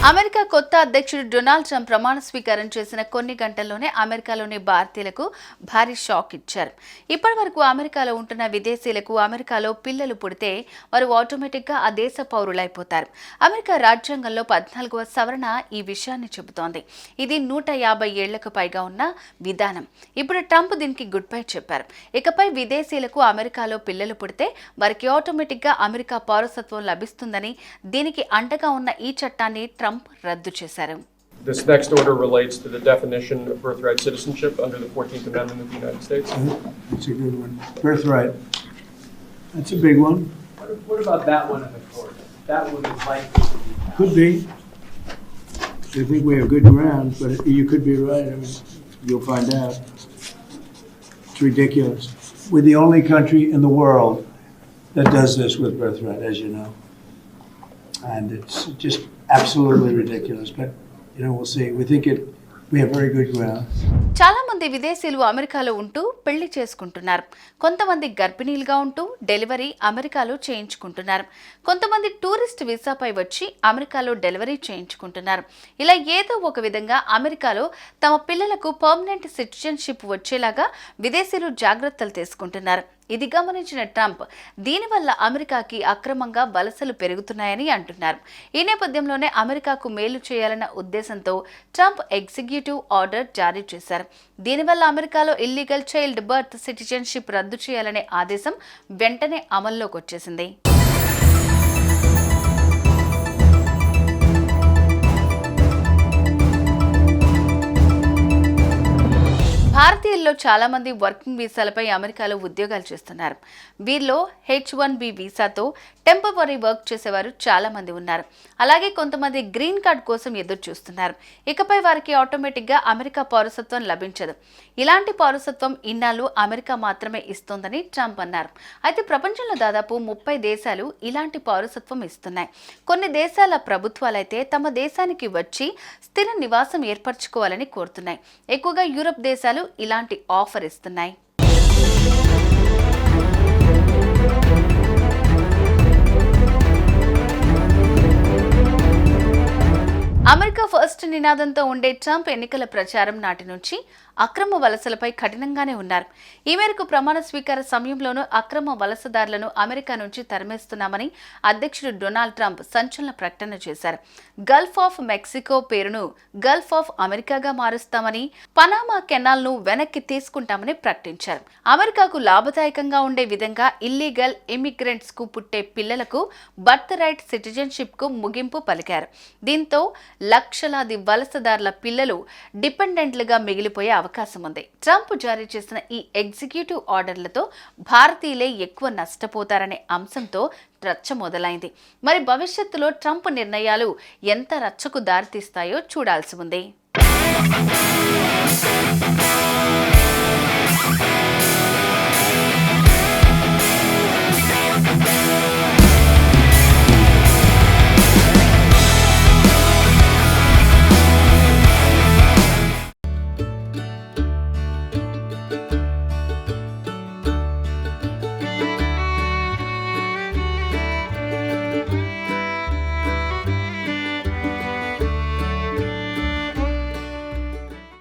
America కొత్త అధ్యక్షుడు Donald Trump ప్రమాణ స్వీకారం చేసిన కొన్ని గంటల్లోనే అమెరికాలోని భారతీయులకు భారీ షాక్ ఇచ్చారు. ఇప్పటివరకు అమెరికాలో ఉంటున్న విదేశీయులకు అమెరికాలో పిల్లలు పుడితే వారు ఆటోమేటిక్గా ఆ దేశ పౌరులైపోతారు. అమెరికా రాజ్యాంగంలో 14వ సవరణ ఈ విషయాన్ని చెబుతోంది. ఇది 150 ఏళ్లకు పైగా ఉన్న విధానం. ఇప్పుడు ట్రంప్ దీనికి గుడ్ బై చెప్పారు. ఇకపై విదేశీయులకు అమెరికాలో పిల్లలు పుడితే వారికి ఆటోమేటిక్గా అమెరికా పౌరసత్వం లభిస్తుందని, దీనికి అండగా ఉన్న ఈ చట్టాన్ని ట్రంప్ రద్దు చేశారు. This next order relates to the definition of birthright citizenship under the 14th Amendment of the United States. That's a good one. Birthright. That's a big one. What about that one in the court? That one is likely to be passed. Could be. I think we have good ground, but you could be right. I mean, you'll find out. It's ridiculous. We're the only country in the world that does this with birthright, as you know. And it's just absolutely ridiculous. But, you know, we'll see. We have very good ground. చాలా మంది విదేశీయులు అమెరికాలో ఉంటూ పెళ్లి చేసుకుంటున్నారు. కొంతమంది గర్భిణీలుగా ఉంటూ delivery అమెరికాలో చేయించుకుంటున్నారు. కొంతమంది టూరిస్ట్ వీసాపై వచ్చి అమెరికాలో డెలివరీ చేయించుకుంటున్నారు. ఇలా ఏదో ఒక విధంగా అమెరికాలో తమ పిల్లలకు పర్మనెంట్ సిటిజన్షిప్ వచ్చేలాగా విదేశీయులు జాగ్రత్తలు తీసుకుంటున్నారు. ఇది గమనించిన ట్రంప్ దీనివల్ల అమెరికాకి అక్రమంగా వలసలు పెరుగుతున్నాయని అంటున్నారు. ఈ నేపథ్యంలోనే అమెరికాకు మేలు చేయాలన్న ఉద్దేశంతో ట్రంప్ ఎగ్జిక్యూటివ్ ఆర్డర్ జారీ చేశారు. దీనివల్ల అమెరికాలో ఇల్లీగల్ చైల్డ్ బర్త్ సిటిజన్షిప్ రద్దు చేయాలనే ఆదేశం వెంటనే అమల్లోకి వచ్చేసింది. భారతీయుల్లో చాలా మంది వర్కింగ్ వీసాలపై అమెరికాలో ఉద్యోగాలు చేస్తున్నారు. వీరిలో H-1B వీసాతో టెంపరరీ వర్క్ చేసేవారు చాలా మంది ఉన్నారు. అలాగే కొంతమంది గ్రీన్ కార్డ్ కోసం ఎదురు చూస్తున్నారు. ఇకపై వారికి ఆటోమేటిక్గా అమెరికా పౌరసత్వం లభించదు. ఇలాంటి పౌరసత్వం ఇన్నాళ్ళు అమెరికా మాత్రమే ఇస్తోందని ట్రంప్ అన్నారు. అయితే ప్రపంచంలో దాదాపు 30 దేశాలు ఇలాంటి పౌరసత్వం ఇస్తున్నాయి. కొన్ని దేశాల ప్రభుత్వాలైతే తమ దేశానికి వచ్చి స్థిర నివాసం ఏర్పరచుకోవాలని కోరుతున్నాయి. ఎక్కువగా యూరప్ దేశాలు ఇలాంటి ఆఫర్ ఇస్తున్నాయి. అమెరికా ఫస్ట్ నినాదంతో ఉండే ట్రంప్ ఎన్నికల ప్రచారం నాటి నుంచి అక్రమ వలసలపై కఠినంగానే ఉన్నారు. ఈ మేరకు ప్రమాణ స్వీకార సమయంలోనూ అక్రమ వలసదారులను అమెరికా నుంచి తరిమేస్తున్నామని అధ్యక్షుడు డొనాల్డ్ ట్రంప్ సంచలన ప్రకటన చేశారు. గల్ఫ్ ఆఫ్ మెక్సికో పేరును గల్ఫ్ ఆఫ్ అమెరికాగా మారుస్తామని, పనామా కెనాల్ను వెనక్కి తీసుకుంటామని ప్రకటించారు. అమెరికాకు లాభదాయకంగా ఉండే విధంగా ఇల్లీగల్ ఇమిగ్రెంట్స్ కు పుట్టే పిల్లలకు బర్త్ రైట్ సిటిజన్షిప్ కు ముగింపు పలికారు. దీంతో లక్షలాది వలసదారుల పిల్లలు డిపెండెంట్లుగా మిగిలిపోయే అవకాశం ఉంది. ట్రంప్ జారీ చేసిన ఈ ఎగ్జిక్యూటివ్ ఆర్డర్లతో భారతీయులే ఎక్కువ నష్టపోతారనే అంశంతో రచ్చ మొదలైంది. మరి భవిష్యత్తులో ట్రంప్ నిర్ణయాలు ఎంత రచ్చకు దారితీస్తాయో చూడాల్సి ఉంది.